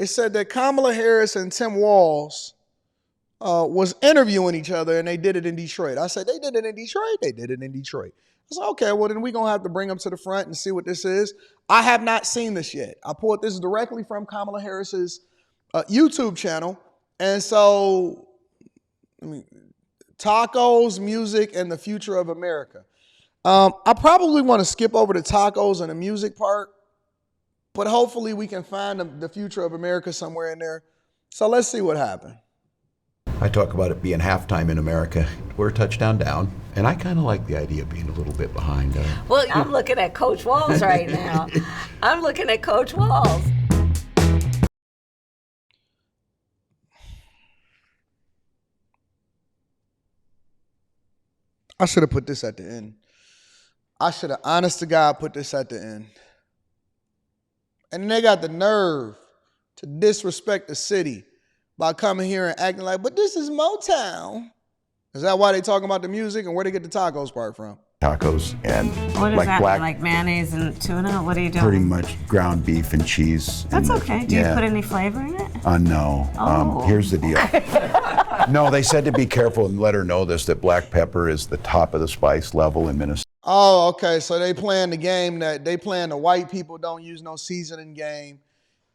They said that Kamala Harris and Tim Walz was interviewing each other, and they did it in Detroit. I said, they did it in Detroit? They did it in Detroit. I said, okay, well, then we're going to have to bring them to the front and see what this is. I have not seen this yet. I pulled this directly from Kamala Harris's YouTube channel. And so, tacos, music, and the future of America. I probably want to skip over the tacos and the music part, but hopefully we can find the future of America somewhere in there. So let's see what happened. I talk about it being halftime in America. We're a touchdown down, and I kind of like the idea of being a little bit behind. Well, I'm looking at Coach Walz right now. I'm looking at Coach Walz. I should have put this at the end. I should have, honest to God, put this at the end. And they got the nerve to disrespect the city by coming here and acting like, but this is Motown. Is that why they talking about the music, and where they get the tacos part from? Tacos and what is like that, black, like mayonnaise and tuna? What are you doing? pretty much ground beef and cheese. That's and, okay. Do you put any flavor in it? No. Oh. Here's the deal. No, they said to be careful and let her know this, that black pepper is the top of the spice level in Minnesota. Oh, okay. So they playing the game that they playing the white people don't use no seasoning game,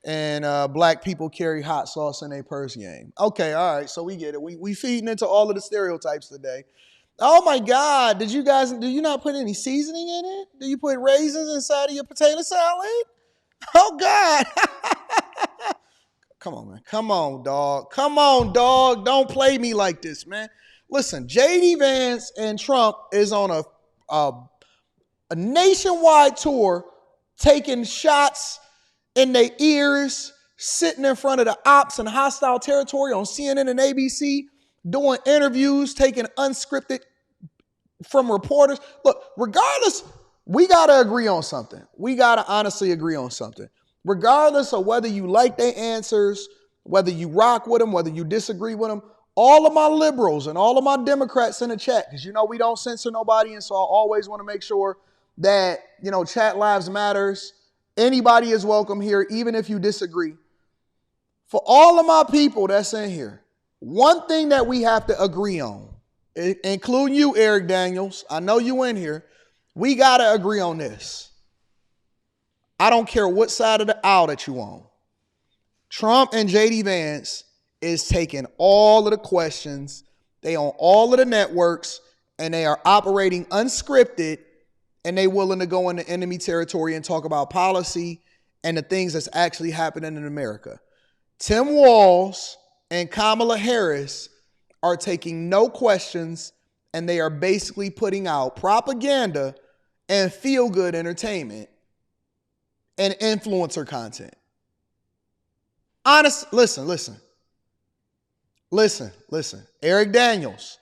and black people carry hot sauce in their purse game. Okay, all right. So we get it. We feeding into all of the stereotypes today. Oh my God! Do you not put any seasoning in it? Do you put raisins inside of your potato salad? Oh God! Come on, man. Come on, dog. Come on, dog. Don't play me like this, man. Listen, J.D. Vance and Trump is on a nationwide tour, taking shots in their ears, sitting in front of the ops in hostile territory on CNN and ABC, doing interviews, taking unscripted from reporters. Look, regardless, we got to agree on something. We got to honestly agree on something. Regardless of whether you like their answers, whether you rock with them, whether you disagree with them, all of my liberals and all of my Democrats in the chat, because we don't censor nobody, and so I always want to make sure that, chat lives matters. Anybody is welcome here, even if you disagree. For all of my people that's in here, one thing that we have to agree on, including you, Eric Daniels, I know you in here, we got to agree on this. I don't care what side of the aisle that you on. Trump and J.D. Vance is taking all of the questions. They on all of the networks, and they are operating unscripted, and they willing to go into enemy territory and talk about policy and the things that's actually happening in America. Tim Walz and Kamala Harris are taking no questions, and they are basically putting out propaganda and feel-good entertainment and influencer content. Listen. Eric Daniels,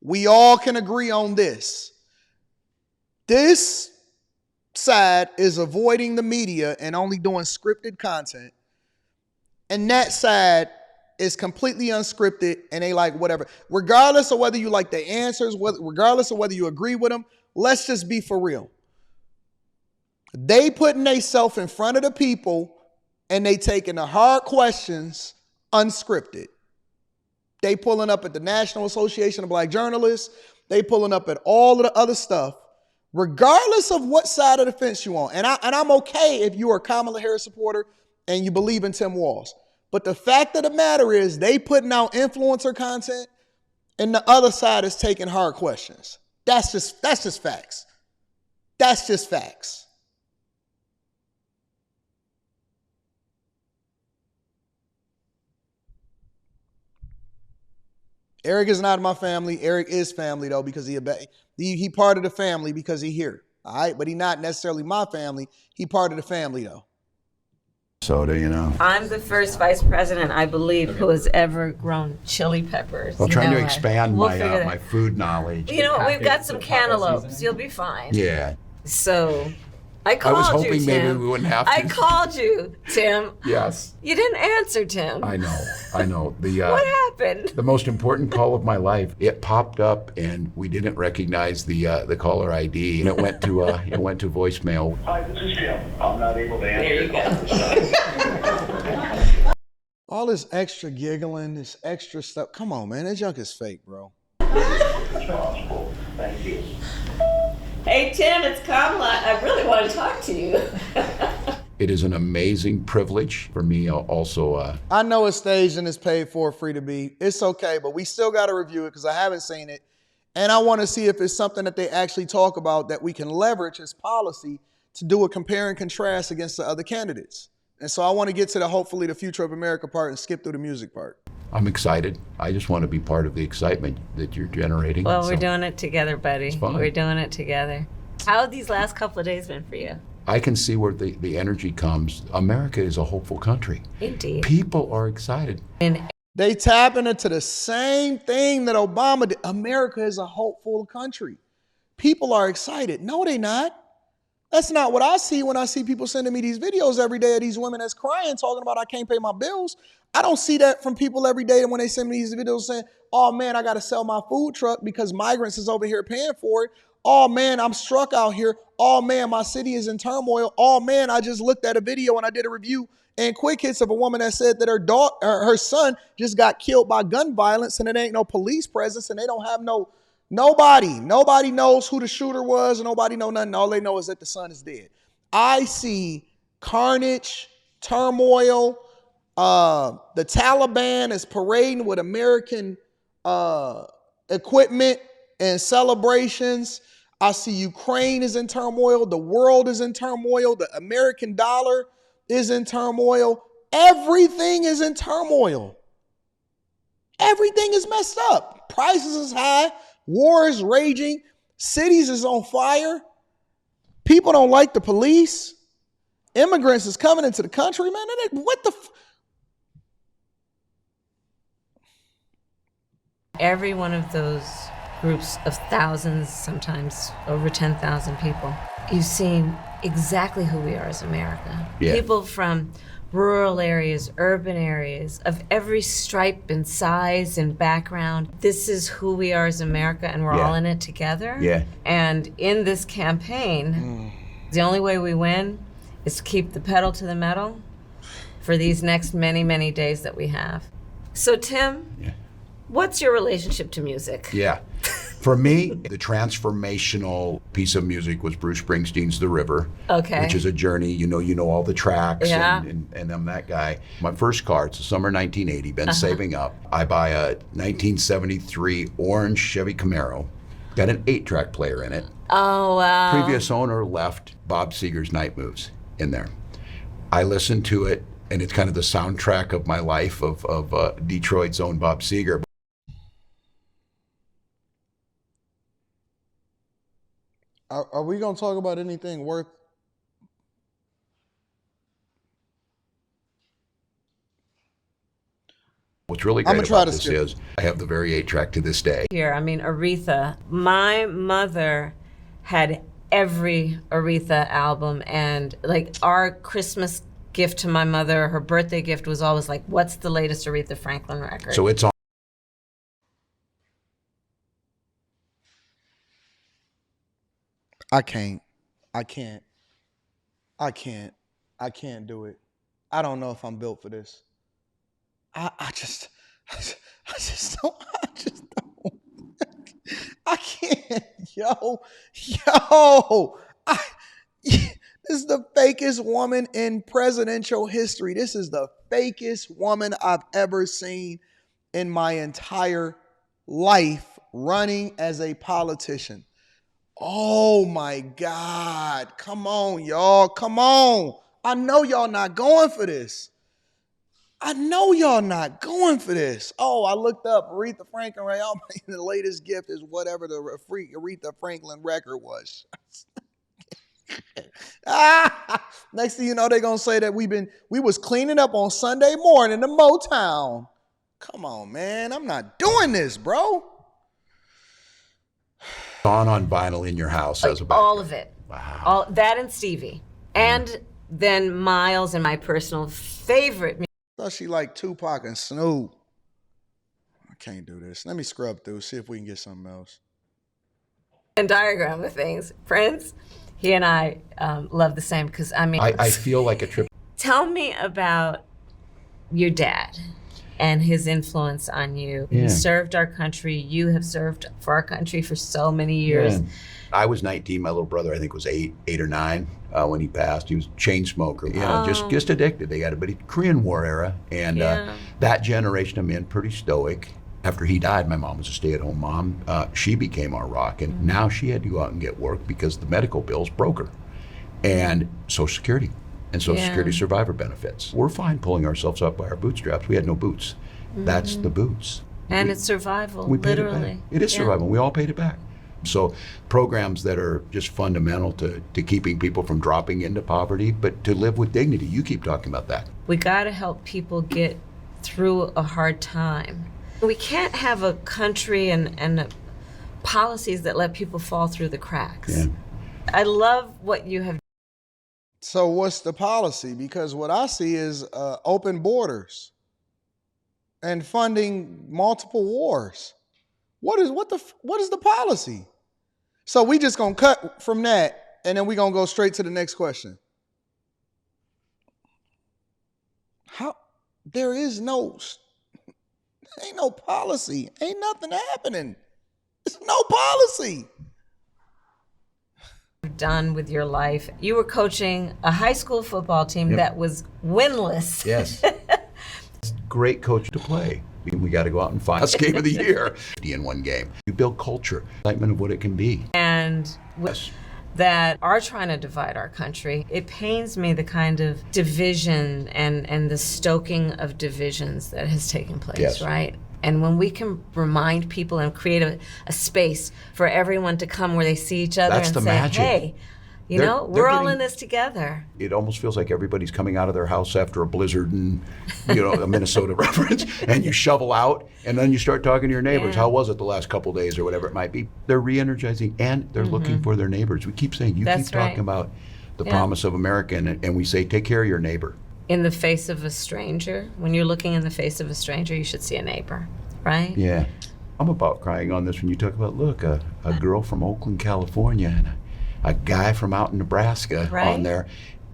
we all can agree on this. This side is avoiding the media and only doing scripted content. And that side is completely unscripted, and they like whatever. Regardless of whether you like the answers, regardless of whether you agree with them, let's just be for real. They putting themselves in front of the people, and they taking the hard questions unscripted. They pulling up at the National Association of Black Journalists. They pulling up at all of the other stuff, regardless of what side of the fence you on. And I'm okay if you are a Kamala Harris supporter and you believe in Tim Walz. But the fact of the matter is they putting out influencer content, and the other side is taking hard questions. That's just facts. That's just facts. Eric is not my family. Eric is family, though, because he part of the family because he here. All right? But he not necessarily my family. He part of the family, though. Soda, I'm the first vice president, I believe, who has ever grown chili peppers. Well, trying to expand we'll my food knowledge. We've got some cantaloupes. You'll be fine. Yeah. So I called you, I was hoping Tim. maybe we wouldn't have to. I called you, Tim. Yes. You didn't answer, Tim. I know. What happened? The most important call of my life. It popped up, and we didn't recognize the caller ID, and it went to voicemail. Hi, this is Jim. I'm not able to answer. There you go. All this extra giggling, this extra stuff. Come on, man. That junk is fake, bro. Thank you. Hey, Tim, it's Kamala. I really want to talk to you. It is an amazing privilege for me also. I know it's staged and it's paid for, free to be. It's okay, but we still got to review it because I haven't seen it. And I want to see if it's something that they actually talk about that we can leverage as policy to do a compare and contrast against the other candidates. And so I want to get to hopefully the future of America part and skip through the music part. I'm excited. I just want to be part of the excitement that you're generating. Well, we're doing it together, buddy. It's fun. We're doing it together. How have these last couple of days been for you? I can see where the energy comes. America is a hopeful country. Indeed. People are excited. And They tapping into the same thing that Obama did. America is a hopeful country. People are excited. No, they not. That's not what I see when I see people sending me these videos every day of these women that's crying, talking about I can't pay my bills. I don't see that from people every day when they send me these videos saying, oh man, I got to sell my food truck because migrants is over here paying for it. Oh man, I'm struck out here. Oh man, my city is in turmoil. Oh man, I just looked at a video and I did a review and quick hits of a woman that said that her son just got killed by gun violence and it ain't no police presence and they don't have nobody knows who the shooter was and nobody know nothing. All they know is that the son is dead. I see carnage, turmoil. The Taliban is parading with American equipment and celebrations. I see Ukraine is in turmoil. The world is in turmoil. The American dollar is in turmoil. Everything is in turmoil. Everything is messed up. Prices is high. War is raging. Cities is on fire. People don't like the police. Immigrants is coming into the country, man. What the every one of those groups of thousands, sometimes over 10,000 people, you've seen exactly who we are as America. Yeah. People from rural areas, urban areas, of every stripe and size and background. This is who we are as America, and we're all in it together. Yeah. And in this campaign, the only way we win is to keep the pedal to the metal for these next many, many days that we have. So, Tim, what's your relationship to music? Yeah. For me, the transformational piece of music was Bruce Springsteen's The River, which is a journey. You know all the tracks, and I'm that guy. My first car, it's the summer 1980, been saving up. I buy a 1973 orange Chevy Camaro, got an 8-track player in it. Oh, wow. Previous owner left Bob Seger's Night Moves in there. I listened to it, and it's kind of the soundtrack of my life of Detroit's own Bob Seger. Are we going to talk about anything worth? What's really great about this is I have the very 8-track to this day. Here, I mean, Aretha. My mother had every Aretha album, and like our Christmas gift to my mother, her birthday gift was always like, what's the latest Aretha Franklin record? So it's on. I can't do it. I don't know if I'm built for this. I just don't. I can't, this is the fakest woman in presidential history. This is the fakest woman I've ever seen in my entire life running as a politician. Oh my God. Come on, y'all. Come on. I know y'all not going for this. Oh, I looked up Aretha Franklin. Right? Oh, the latest gift is whatever the Aretha Franklin record was. Next thing you know, they're going to say that we was cleaning up on Sunday morning in Motown. Come on, man. I'm not doing this, bro. On vinyl in your house as a background. All of it. Wow. All that and Stevie. And then Miles and my personal favorite. I thought she liked Tupac and Snoop. I can't do this. Let me scrub through, see if we can get something else. And diagram of things. Prince, he and I love the same because, I mean. I feel like a trip. Tell me about your dad and his influence on you. Yeah. He served our country. You have served for our country for so many years. Yeah. I was 19. My little brother, I think, was eight or nine when he passed. He was a chain smoker. Just addicted. They got a Korean War era. And that generation of men, pretty stoic. After he died, my mom was a stay-at-home mom. She became our rock. And now she had to go out and get work because the medical bills broke her. And Social Security. And Social Security survivor benefits. We're fine pulling ourselves up by our bootstraps. We had no boots. That's the boots. And it's survival, we paid literally. It back. It is survival. We all paid it back. So programs that are just fundamental to keeping people from dropping into poverty, but to live with dignity. You keep talking about that. We got to help people get through a hard time. We can't have a country and policies that let people fall through the cracks. Yeah. I love what you have. So what's the policy? Because what I see is open borders and funding multiple wars. What is the policy? So we just gonna cut from that, and then we gonna go straight to the next question. How there is ain't no policy, ain't nothing happening. There's no policy. Done with your life. You were coaching a high school football team that was winless. Yes. Great coach to play. We got to go out and find us game of the year in one game. You build culture, excitement of what it can be. And that are trying to divide our country. It pains me the kind of division and the stoking of divisions that has taken place, right? And when we can remind people and create a space for everyone to come where they see each other and say, magic. Hey, we're all in this together. It almost feels like everybody's coming out of their house after a blizzard and, a Minnesota reference, and you shovel out, and then you start talking to your neighbors. How was it the last couple of days or whatever it might be? They're re-energizing, and they're looking for their neighbors. We keep saying, keep talking about the promise of America, and we say, take care of your neighbor. In the face of a stranger, when you're looking in the face of a stranger, you should see a neighbor, right? Yeah. I'm about crying on this when you talk about, look, a girl from Oakland, California, and a guy from out in Nebraska on there.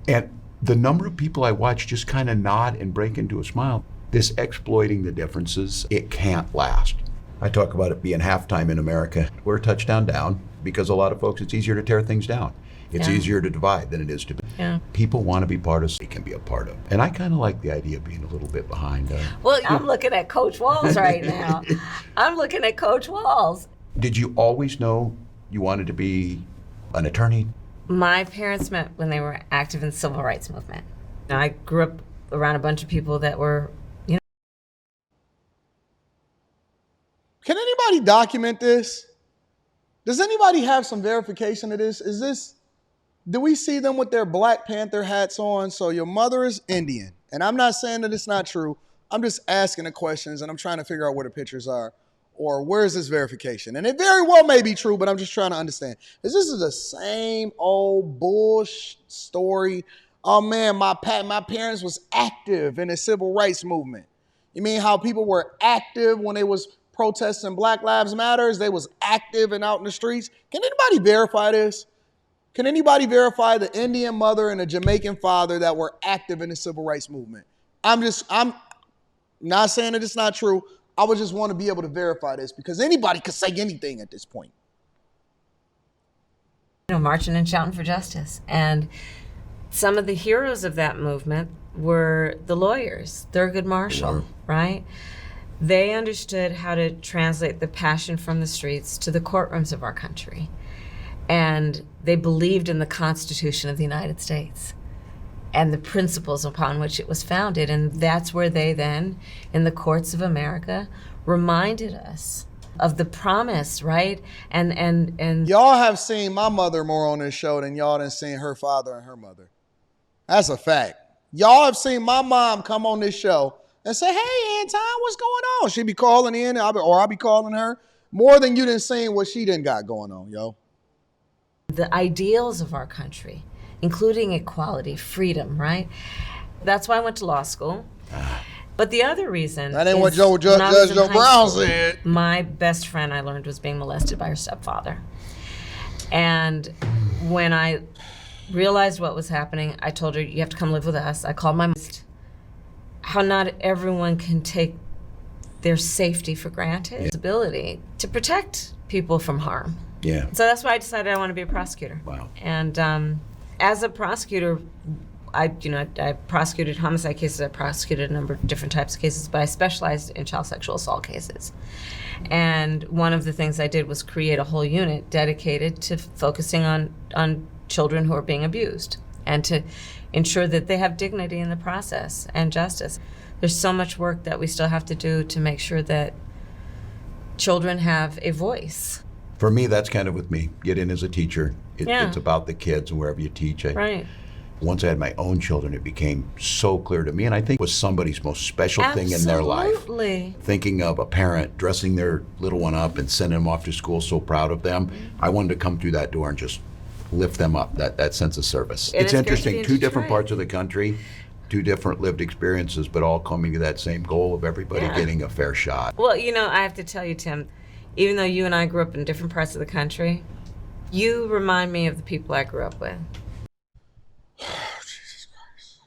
And the number of people I watch just kind of nod and break into a smile. This exploiting the differences, it can't last. I talk about it being halftime in America. We're a touchdown down because a lot of folks, it's easier to tear things down. It's easier to divide than it is to. People want to be part of, they can be a part of. And I kind of like the idea of being a little bit behind. Well, I'm looking at Coach Walz right now. I'm looking at Coach Walz. Did you always know you wanted to be an attorney? My parents met when they were active in the civil rights movement. I grew up around a bunch of people that were, Can anybody document this? Does anybody have some verification of this? Do we see them with their Black Panther hats on? So your mother is Indian. And I'm not saying that it's not true. I'm just asking the questions and I'm trying to figure out where the pictures are. Or where is this verification? And it very well may be true, but I'm just trying to understand. Is this the same old bullshit story? Oh man, my parents was active in the civil rights movement. You mean how people were active when they was protesting Black Lives Matters? They was active and out in the streets. Can anybody verify this? Can anybody verify the Indian mother and the Jamaican father that were active in the civil rights movement? I'm not saying that it's not true. I would just want to be able to verify this because anybody could say anything at this point. Marching and shouting for justice. And some of the heroes of that movement were the lawyers, Thurgood Marshall, right? They understood how to translate the passion from the streets to the courtrooms of our country. And they believed in the Constitution of the United States and the principles upon which it was founded. And that's where they then, in the courts of America, reminded us of the promise, right? And y'all have seen my mother more on this show than y'all done seen her father and her mother. That's a fact. Y'all have seen my mom come on this show and say, hey, Anton, what's going on? She'd be calling in, or I'll be calling her, more than you done seen what she done got going on, yo. The ideals of our country, including equality, freedom, right? That's why I went to law school. But the other reason that ain't what Judge Joe Brown said. My best friend, I learned, was being molested by her stepfather. And when I realized what was happening, I told her, you have to come live with us. I called my mom. how not everyone can take their safety for granted, Yeah. ability to protect people from harm. Yeah. So that's why I decided I want to be a prosecutor. Wow. And as a prosecutor, I prosecuted homicide cases. I prosecuted a number of different types of cases, but I specialized in child sexual assault cases. And one of the things I did was create a whole unit dedicated to focusing on children who are being abused and to ensure that they have dignity in the process and justice. There's so much work that we still have to do to make sure that children have a voice. For me, that's kind of with me. Get in as a teacher. It's about the kids and wherever you teach. Right. Once I had my own children, it became so clear to me, and I think it was somebody's most special thing in their life. Absolutely. Thinking of a parent dressing their little one up and sending them off to school so proud of them. I wanted to come through that door and just lift them up, that sense of service. And it's interesting, in two different Detroit. parts of the country, two different lived experiences, but all coming to that same goal of everybody getting a fair shot. Well, I have to tell you, Tim, even though you and I grew up in different parts of the country, you remind me of the people I grew up with. Jesus Christ.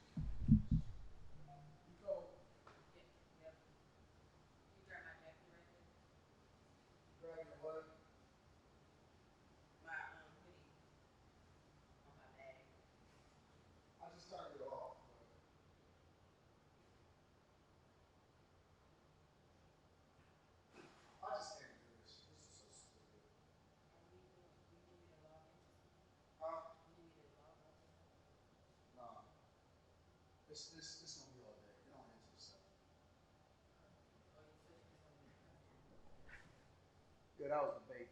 I just turned it off. I just can't do this. This is so stupid. Huh? No. This gonna be all day. You don't answer yourself. Yeah, that was the bait.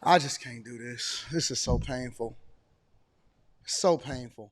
I just can't do this. This is so painful. So painful.